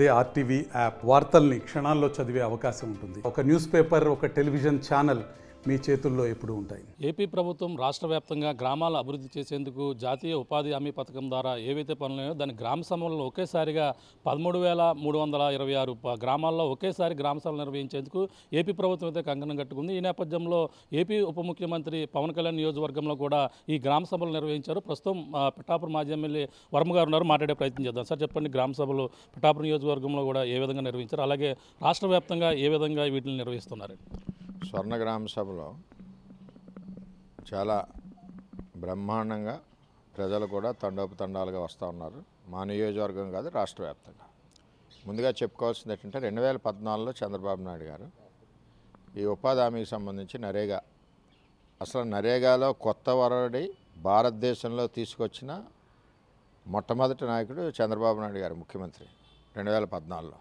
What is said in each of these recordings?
అదే RTV app వార్తల్ని క్షణాల్లో చదివే అవకాశం ఉంటుంది. ఒక న్యూస్ పేపర్, ఒక టెలివిజన్ ఛానల్ మీ చేతుల్లో ఎప్పుడూ ఉంటాయి. ఏపీ ప్రభుత్వం రాష్ట్ర వ్యాప్తంగా గ్రామాల అభివృద్ధి చేసేందుకు జాతీయ ఉపాధి హామీ పథకం ద్వారా ఏవైతే పనులున్నాయో దాని గ్రామ సభలను ఒకేసారిగా 13,326 గ్రామాల్లో ఒకేసారి గ్రామ సభలు నిర్వహించేందుకు ఏపీ ప్రభుత్వం అయితే కంకణం కట్టుకుంది. ఈ నేపథ్యంలో ఏపీ ఉప ముఖ్యమంత్రి పవన్ కళ్యాణ్ నియోజకవర్గంలో కూడా ఈ గ్రామ సభలు నిర్వహించారు. ప్రస్తుతం పిఠాపురం మాజీ ఎమ్మెల్యే వర్మ గారు ఉన్నారు, మాట్లాడే ప్రయత్నం చేద్దాం. సార్ చెప్పండి, గ్రామ సభలు పిఠాపురం నియోజకవర్గంలో కూడా ఏ విధంగా నిర్వహించారు, అలాగే రాష్ట్ర వ్యాప్తంగా ఏ విధంగా వీటిని నిర్వహిస్తున్నారు? స్వర్ణ గ్రామ సభలో చాలా బ్రహ్మాండంగా ప్రజలు కూడా తండోపతండాలుగా వస్తూ ఉన్నారు. మా నియోజకవర్గం కాదు, రాష్ట్ర వ్యాప్తంగా. ముందుగా చెప్పుకోవాల్సింది ఏంటంటే 2014లో చంద్రబాబు నాయుడు గారు ఈ ఉపాధి హామీకి సంబంధించి నరేగా, అసలు నరేగాలో కొత్త వరడి భారతదేశంలో తీసుకొచ్చిన మొట్టమొదటి నాయకుడు చంద్రబాబు నాయుడు గారు, ముఖ్యమంత్రి 2014లో.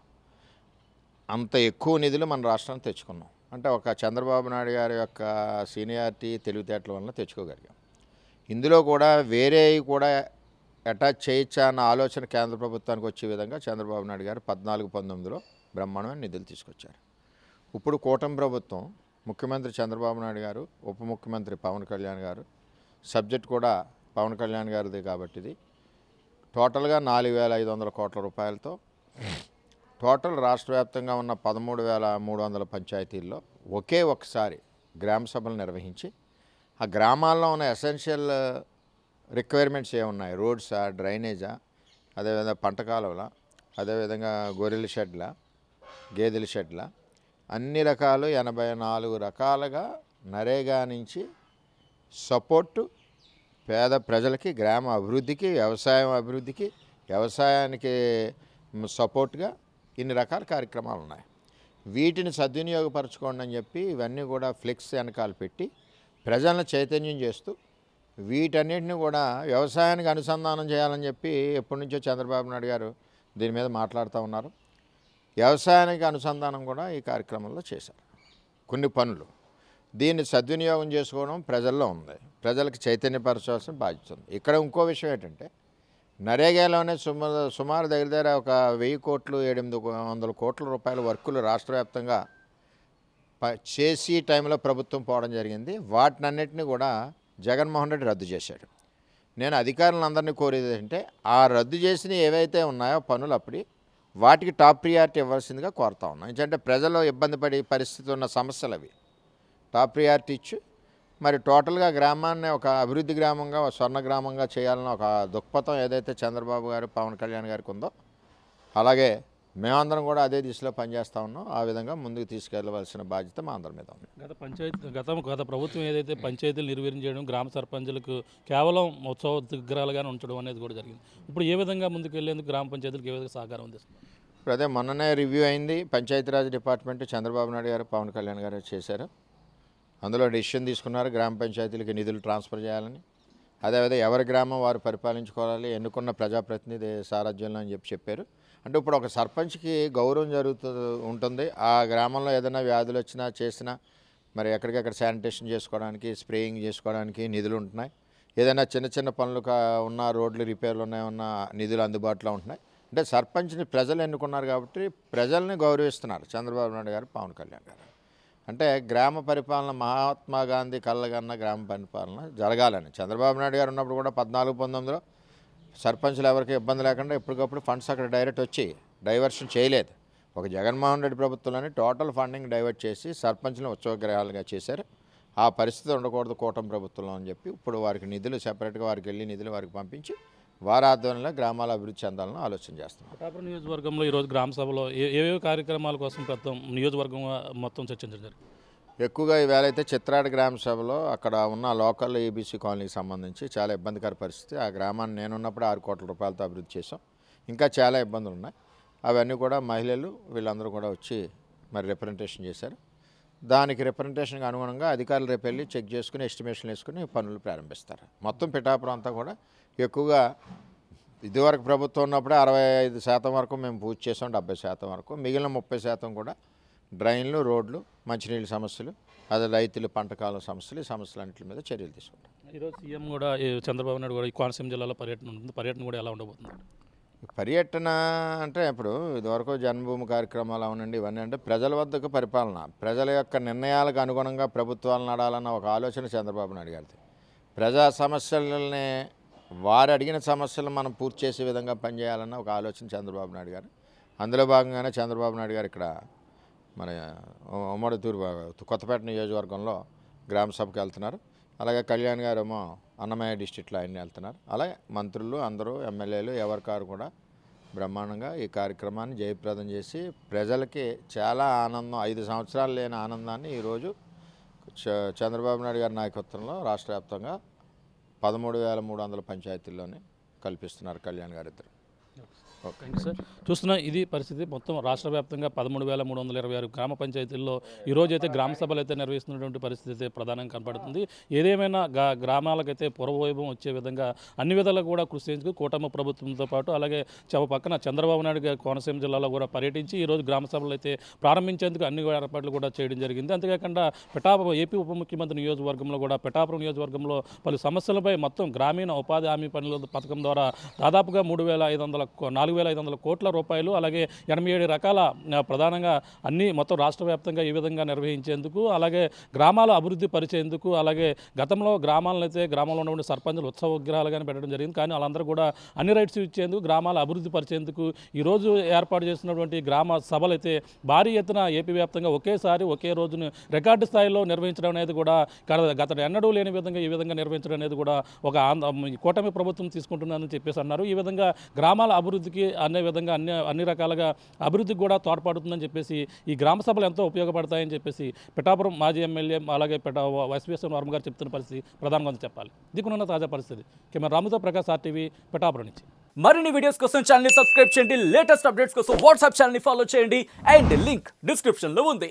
అంత ఎక్కువ నిధులు మన రాష్ట్రానికి తెచ్చుకున్నాం అంటే ఒక చంద్రబాబు నాయుడు గారి యొక్క సీనియారిటీ, తెలివితేటల వల్ల తెచ్చుకోగలిగాం. ఇందులో కూడా వేరే కూడా అటాచ్ చేయొచ్చా అన్న ఆలోచన కేంద్ర ప్రభుత్వానికి వచ్చే విధంగా చంద్రబాబు నాయుడు గారు 14-19లో బ్రహ్మాండమైన నిధులు తీసుకొచ్చారు. ఇప్పుడు కూటమి ప్రభుత్వం, ముఖ్యమంత్రి చంద్రబాబు నాయుడు గారు, ఉప ముఖ్యమంత్రి పవన్ కళ్యాణ్ గారు, సబ్జెక్ట్ కూడా పవన్ కళ్యాణ్ గారిది కాబట్టి ఇది టోటల్గా 4,500 కోట్ల రూపాయలతో టోటల్ రాష్ట్ర వ్యాప్తంగా ఉన్న 13,300 పంచాయతీల్లో ఒకే ఒకసారి గ్రామ సభలు నిర్వహించి ఆ గ్రామాల్లో ఉన్న ఎసెన్షియల్ రిక్వైర్మెంట్స్ ఏమున్నాయి, రోడ్సా, డ్రైనేజా, అదేవిధంగా పంట కాలువల, అదేవిధంగా గొర్రెల షెడ్ల, గేదెల షెడ్ల, అన్ని రకాలు 84 రకాలుగా నరేగా నుంచి సపోర్టు పేద ప్రజలకి, గ్రామ అభివృద్ధికి, వ్యవసాయం అభివృద్ధికి, వ్యవసాయానికి సపోర్ట్గా ఇన్ని రకాల కార్యక్రమాలు ఉన్నాయి. వీటిని సద్వినియోగపరచుకోండి అని చెప్పి ఇవన్నీ కూడా ఫ్లెక్స్ వెనకాల పెట్టి ప్రజలను చైతన్యం చేస్తూ వీటన్నిటిని కూడా వ్యవసాయానికి అనుసంధానం చేయాలని చెప్పి ఎప్పటి నుంచో చంద్రబాబు నాయుడు గారు దీని మీద మాట్లాడుతూ ఉన్నారు. వ్యవసాయానికి అనుసంధానం కూడా ఈ కార్యక్రమంలో చేశారు కొన్ని పనులు. దీన్ని సద్వినియోగం చేసుకోవడం ప్రజల్లో ఉంది, ప్రజలకు చైతన్యపరచాల్సిన బాధ్యత ఉంది. ఇక్కడ ఇంకో విషయం ఏంటంటే నరేగాలోనే సుమారు దగ్గర ఒక 1,000 కోట్లు 700 కోట్ల రూపాయల వర్కులు రాష్ట్ర వ్యాప్తంగా చేసి టైంలో ప్రభుత్వం పోవడం జరిగింది. వాటినన్నిటిని కూడా జగన్మోహన్ రెడ్డి రద్దు చేశాడు. నేను అధికారులందరినీ కోరేది ఏంటంటే ఆ రద్దు చేసిన ఏవైతే ఉన్నాయో పనులు అప్పుడు వాటికి టాప్ ప్రియారిటీ ఇవ్వాల్సిందిగా కోరుతా ఉన్నాను. ఎందుకంటే ప్రజలు ఇబ్బంది పడే పరిస్థితి ఉన్న సమస్యలు అవి టాప్ ప్రియారిటీ ఇచ్చి మరి టోటల్గా గ్రామాన్ని ఒక అభివృద్ధి గ్రామంగా, స్వర్ణ గ్రామంగా చేయాలన్న ఒక దృక్పథం ఏదైతే చంద్రబాబు గారు, పవన్ కళ్యాణ్ గారికి ఉందో అలాగే మేమందరం కూడా అదే దిశలో పనిచేస్తూ ఉన్నాం. ఆ విధంగా ముందుకు తీసుకెళ్లవలసిన బాధ్యత మా అందరి మీద ఉంది. గత ప్రభుత్వం ఏదైతే పంచాయతీలు నిర్వీర్యం చేయడం, గ్రామ సర్పంచులకు కేవలం ఉత్సవ విగ్రహాలుగానే ఉంచడం అనేది కూడా జరిగింది. ఇప్పుడు ఏ విధంగా ముందుకు వెళ్ళేందుకు గ్రామ పంచాయతీలకు ఏ విధంగా సహకారం ఉంది? ఇప్పుడు అదే మొన్ననే రివ్యూ అయింది. పంచాయతీరాజ్ డిపార్ట్మెంట్ చంద్రబాబు నాయుడు గారు, పవన్ కళ్యాణ్ గారు చేశారు. అందులో డెసిషన్ తీసుకున్నారు గ్రామ పంచాయతీలకి నిధులు ట్రాన్స్ఫర్ చేయాలని. అదేవిధంగా ఎవరి గ్రామం వారు పరిపాలించుకోవాలి, ఎన్నుకున్న ప్రజాప్రతినిధి సారథ్యంలో అని చెప్పారు. అంటే ఇప్పుడు ఒక సర్పంచ్కి గౌరవం ఉంటుంది. ఆ గ్రామంలో ఏదైనా వ్యాధులు వచ్చినా చేసినా మరి ఎక్కడికక్కడ శానిటేషన్ చేసుకోవడానికి, స్ప్రేయింగ్ చేసుకోవడానికి నిధులు ఉంటున్నాయి. ఏదైనా చిన్న చిన్న పనులు ఉన్న రోడ్లు రిపేర్లు ఉన్నాయన్న నిధులు అందుబాటులో ఉంటున్నాయి. అంటే సర్పంచ్ని ప్రజలు ఎన్నుకున్నారు కాబట్టి ప్రజల్ని గౌరవిస్తున్నారు చంద్రబాబు నాయుడు గారు, పవన్ కళ్యాణ్ గారు. అంటే గ్రామ పరిపాలన మహాత్మా గాంధీ కళ్ళగన్న గ్రామ పరిపాలన జరగాలని చంద్రబాబు నాయుడు గారు ఉన్నప్పుడు కూడా 14-19లో సర్పంచ్లు ఎవరికి ఇబ్బంది లేకుండా ఎప్పటికప్పుడు ఫండ్స్ అక్కడ డైరెక్ట్ వచ్చి డైవర్షన్ చేయలేదు. ఒక జగన్మోహన్ రెడ్డి ప్రభుత్వంలోనే టోటల్ ఫండింగ్ డైవర్ట్ చేసి సర్పంచ్లను ఉత్సవగ్రహాలుగా చేశారు. ఆ పరిస్థితి ఉండకూడదు కూటమి ప్రభుత్వంలో అని చెప్పి ఇప్పుడు వారికి నిధులు సెపరేట్గా వారికి వెళ్ళి నిధులు వారికి పంపించి వారి ఆధ్వర్యంలో గ్రామాల అభివృద్ధి చెందాలని ఆలోచన చేస్తున్నాం. పిఠాపురం నియోజకవర్గంలో ఈరోజు గ్రామ సభలో ఏవేవి కార్యక్రమాల కోసం ప్రస్తుతం నియోజకవర్గం మొత్తం చర్చించడం జరిగింది? ఎక్కువగా ఈవేళైతే చిత్రాడ గ్రామ సభలో అక్కడ ఉన్న లోకల్ ఈబీసీ కాలనీకి సంబంధించి చాలా ఇబ్బందికర పరిస్థితి. ఆ గ్రామాన్ని నేనున్నప్పుడు 6 కోట్ల రూపాయలతో అభివృద్ధి చేసాం. ఇంకా చాలా ఇబ్బందులు ఉన్నాయి. అవన్నీ కూడా మహిళలు వీళ్ళందరూ కూడా వచ్చి మరి రిప్రజెంటేషన్ చేశారు. దానికి రిప్రజెంటేషన్కి అనుగుణంగా అధికారులు రేపు వెళ్ళి చెక్ చేసుకుని ఎస్టిమేషన్లు వేసుకుని పనులు ప్రారంభిస్తారు. మొత్తం పిఠాపురం అంతా కూడా ఎక్కువగా ఇదివరకు ప్రభుత్వం ఉన్నప్పుడే 65% వరకు మేము పూర్తి చేసాం, 70% వరకు. మిగిలిన 30% కూడా డ్రైన్లు, రోడ్లు, మంచినీళ్ళ సమస్యలు, అదే రైతులు పంట కాలం సమస్యలు, ఈ సమస్యలన్నింటి మీద చర్యలు తీసుకుంటాం. ఈరోజు సీఎం కూడా చంద్రబాబు నాయుడు కూడా ఈ కోనసీమ జిల్లాలో పర్యటన ఉంటుంది. పర్యటన కూడా ఎలా ఉండబోతుంది? పర్యటన అంటే ఇప్పుడు ఇదివరకు జన్మభూమి కార్యక్రమాలు అవునండి, ఇవన్నీ అంటే ప్రజల వద్దకు పరిపాలన, ప్రజల యొక్క నిర్ణయాలకు అనుగుణంగా ప్రభుత్వాలు నడాలన్న ఒక ఆలోచన చంద్రబాబు నాయుడు గారిది. ప్రజా సమస్యలని వారు అడిగిన సమస్యలు మనం పూర్తి చేసే విధంగా పనిచేయాలన్న ఒక ఆలోచన చంద్రబాబు నాయుడు గారు. అందులో భాగంగానే చంద్రబాబు నాయుడు గారు ఇక్కడ మన ఉమ్మడి కొత్తపేట నియోజకవర్గంలో గ్రామ సభకు వెళ్తున్నారు. అలాగే కళ్యాణ్ గారు ఏమో అన్నమయ్య డిస్టిక్లో ఆయన వెళ్తున్నారు. అలాగే మంత్రులు అందరూ ఎమ్మెల్యేలు ఎవరికారు కూడా బ్రహ్మాండంగా ఈ కార్యక్రమాన్ని జయప్రదం చేసి ప్రజలకి చాలా ఆనందం, 5 సంవత్సరాలు లేని ఆనందాన్ని ఈరోజు చంద్రబాబు నాయుడు గారి నాయకత్వంలో రాష్ట్ర వ్యాప్తంగా 13,300 పంచాయతీల్లోనే కల్పిస్తున్నారు కళ్యాణ్ గారు ఇద్దరు. Thank you sir. చూస్తున్నా ఇది పరిస్థితి. మొత్తం రాష్ట్ర వ్యాప్తంగా 13,326 గ్రామ పంచాయతీల్లో ఈరోజైతే గ్రామ సభలు అయితే నిర్వహిస్తున్నటువంటి పరిస్థితి అయితే ప్రధానంగా కనపడుతుంది. ఏదేమైనా గ్రామాలకైతే పూర్వవైభవం వచ్చే విధంగా అన్ని విధాలుగా కూడా కృషి చేయించుకు కూటమి ప్రభుత్వంతో పాటు అలాగే పక్కన చంద్రబాబు నాయుడు గారు కోనసీమ జిల్లాలో కూడా పర్యటించి ఈరోజు గ్రామ సభలు అయితే ప్రారంభించేందుకు అన్ని ఏర్పాట్లు కూడా చేయడం జరిగింది. అంతేకాకుండా ఏపీ ఉప ముఖ్యమంత్రి నియోజకవర్గంలో కూడా పిఠాపురం నియోజకవర్గంలో పలు సమస్యలపై మొత్తం గ్రామీణ ఉపాధి హామీ పనుల పథకం ద్వారా దాదాపుగా 4,500 కోట్ల రూపాయలు అలాగే 87 రకాల ప్రధానంగా అన్ని మొత్తం రాష్ట్ర వ్యాప్తంగా ఈ విధంగా నిర్వహించేందుకు అలాగే గ్రామాల అభివృద్ధి పరిచేందుకు అలాగే గతంలో గ్రామాల్లో ఉన్నటువంటి సర్పంచులు ఉత్సవ విగ్రహాలు కానీ పెట్టడం జరిగింది. కానీ వాళ్ళందరూ కూడా అన్ని రైట్స్ ఇచ్చేందుకు గ్రామాల అభివృద్ధి పరిచేందుకు ఈరోజు ఏర్పాటు చేసినటువంటి గ్రామ సభలు అయితే భారీ ఎత్తున ఏపీ వ్యాప్తంగా ఒకేసారి ఒకే రోజును రికార్డు స్థాయిలో నిర్వహించడం అనేది కూడా గత ఎన్నడూ లేని విధంగా ఈ విధంగా నిర్వహించడం అనేది కూడా ఒక కూటమి ప్రభుత్వం తీసుకుంటుందని చెప్పేసి అన్నారు. ఈ విధంగా గ్రామాల అభివృద్ధికి అనే విధంగా అన్ని రకాలుగా అభివృద్ధికి కూడా తోడ్పడుతుందని చెప్పేసి ఈ గ్రామ సభలు ఎంతో ఉపయోగపడతాయని చెప్పేసి పిఠాపురం మాజీ ఎమ్మెల్యే అలాగే వైఎస్వీఎస్ వర్మ గారు చెప్తున్న పరిస్థితి ప్రధానంగా చెప్పాలి. దిక్కునున్న తాజా పరిస్థితి కెమెరా రాముతో ప్రకాష్ RTV పిఠాపురం నుంచి. మరిన్ని వీడియోస్ కోసం ఛానల్ ని సబ్స్క్రైబ్ చేయండి, లేటెస్ట్ అప్డేట్స్ కోసం వాట్సాప్ ఛానల్ ని ఫాలో చేయండి అండ్ లింక్ డిస్క్రిప్షన్ లో ఉంది.